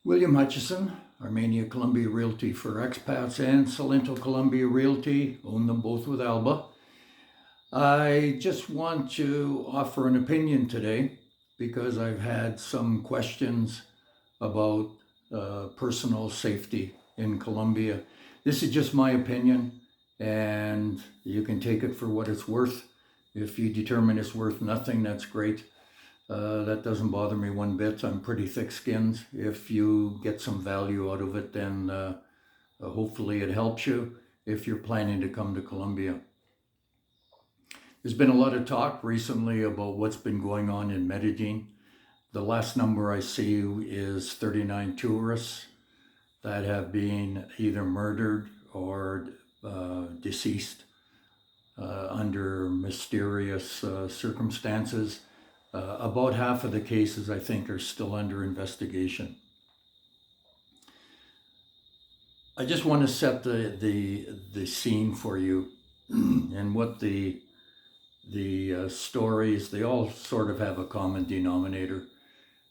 William Hutchison, Armenia Colombia Realty for Expats, and Salento Colombia Realty, own them both with Alba. I just want to offer an opinion today because I've had some questions about personal safety in Colombia. This is just my opinion, and you can take it for what it's worth. If you determine it's worth nothing, that's great. That doesn't bother me one bit. I'm pretty thick-skinned. If you get some value out of it, then hopefully it helps you if you're planning to come to Colombia. There's been a lot of talk recently about what's been going on in Medellin. The last number I see is 39 tourists that have been either murdered or deceased under mysterious circumstances. About half of the cases, I think, are still under investigation. I just want to set the scene for you and what the stories, they all sort of have a common denominator.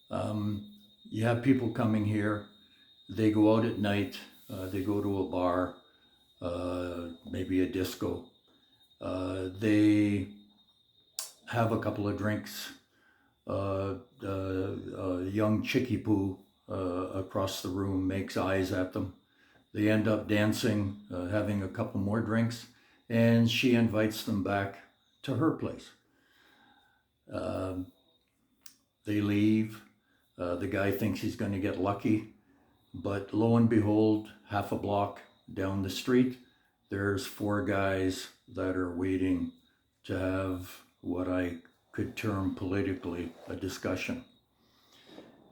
You have people coming here, they go out at night, they go to a bar, maybe a disco. They have a couple of drinks. A young chickie poo across the room makes eyes at them. They end up dancing, having a couple more drinks, and she invites them back to her place. They leave. The guy thinks he's going to get lucky, but lo and behold, half a block down the street, there's 4 guys that are waiting to have what I could term politically a discussion.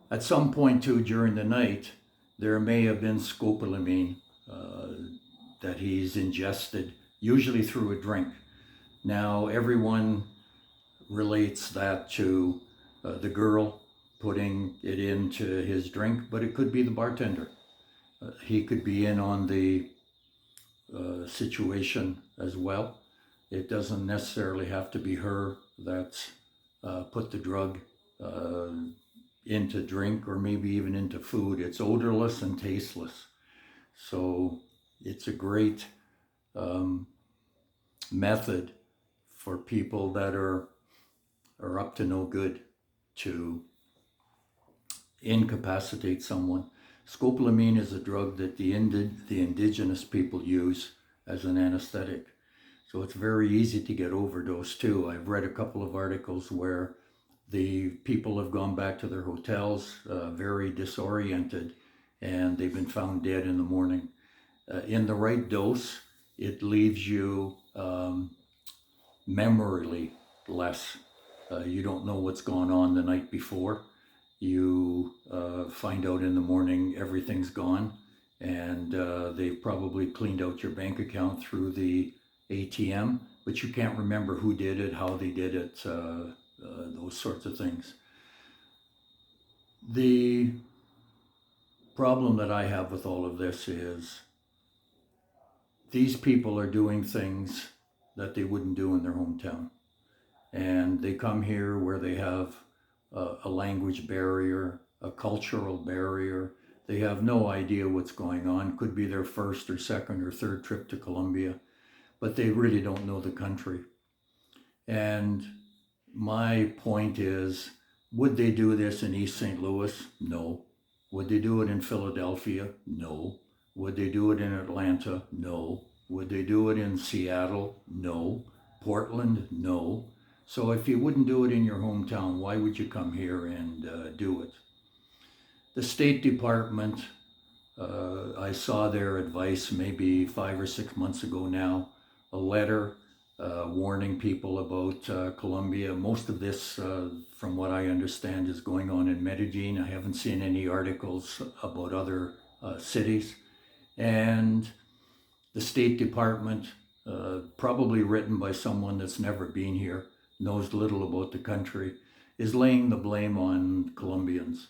At some point too during the night, there may have been scopolamine that he's ingested, usually through a drink. Now everyone relates that to the girl putting it into his drink, but it could be the bartender. He could be in on the situation as well. It doesn't necessarily have to be her that's put the drug into drink or maybe even into food. It's odorless and tasteless. So it's a great method for people that are up to no good to incapacitate someone. Scopolamine is a drug that the indigenous people use as an anesthetic. So it's very easy to get overdose too. I've read a couple of articles where the people have gone back to their hotels very disoriented, and they've been found dead in the morning. In the right dose, it leaves you memorily less. You don't know what's gone on the night before. You find out in the morning everything's gone, and they've probably cleaned out your bank account through the ATM, but you can't remember who did it, how they did it, those sorts of things. The problem that I have with all of this is these people are doing things that they wouldn't do in their hometown. And they come here where they have a language barrier, a cultural barrier. They have no idea what's going on. Could be their first or second or third trip to Colombia, but they really don't know the country. And my point is, would they do this in East St. Louis? No. Would they do it in Philadelphia? No. Would they do it in Atlanta? No. Would they do it in Seattle? No. Portland? No. So if you wouldn't do it in your hometown, why would you come here and do it? The State Department, I saw their advice maybe 5 or 6 months ago now, a letter warning people about Colombia. Most of this, from what I understand, is going on in Medellin. I haven't seen any articles about other cities. And the State Department, probably written by someone that's never been here, knows little about the country, is laying the blame on Colombians.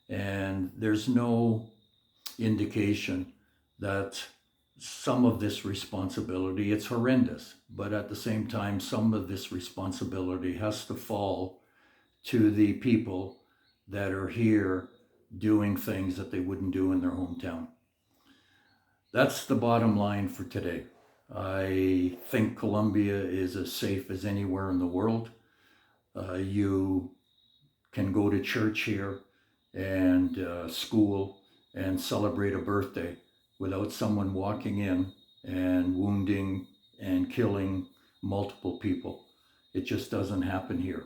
And there's no indication that some of this responsibility, it's horrendous, but at the same time, some of this responsibility has to fall to the people that are here doing things that they wouldn't do in their hometown. That's the bottom line for today. I think Colombia is as safe as anywhere in the world. You can go to church here and school and celebrate a birthday without someone walking in and wounding and killing multiple people. It just doesn't happen here.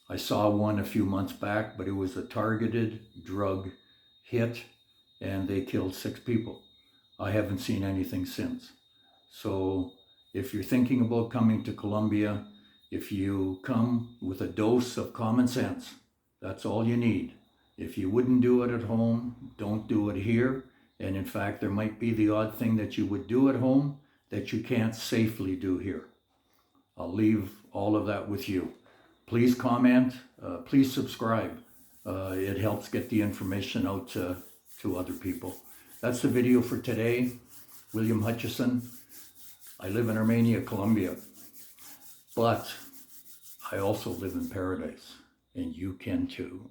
I saw one a few months back, but it was a targeted drug hit and they killed 6 people. I haven't seen anything since. So if you're thinking about coming to Colombia, if you come with a dose of common sense, that's all you need. If you wouldn't do it at home, don't do it here. And in fact, there might be the odd thing that you would do at home that you can't safely do here. I'll leave all of that with you. Please comment, please subscribe. It helps get the information out to other people. That's the video for today. William Hutchison. I live in Armenia, Colombia, but I also live in paradise, and you can too.